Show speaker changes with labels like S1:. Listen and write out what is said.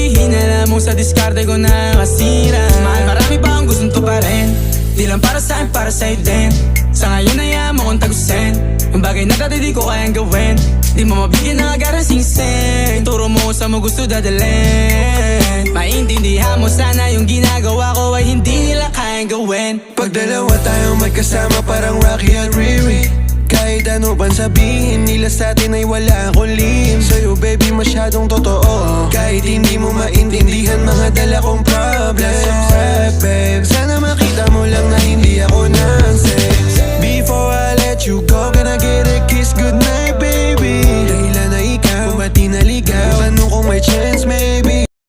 S1: sabihin, alam mo sa diskarte ko nakasira. Mahal, marami pa akong gustong tuparin, di lang para sa'kin, para sa'yo din. Sa ngayon ayaw mo kong tagusin ang bagay na dati di ko kayang gawin. Di mo mabigyan ng agarang singsing, turo mo sa mo gusto dadalhin. Maintindihan mo sana yung ginagawa ko ay hindi nila kayang gawin.
S2: Pag dalawa tayong magkasama parang Rocky at Riri, kahit ano bang sabihin nila sa'tin ay wala akong lihim. Sa'yo baby masyadong totoo, kahit hindi mo maintindihan mga dala kong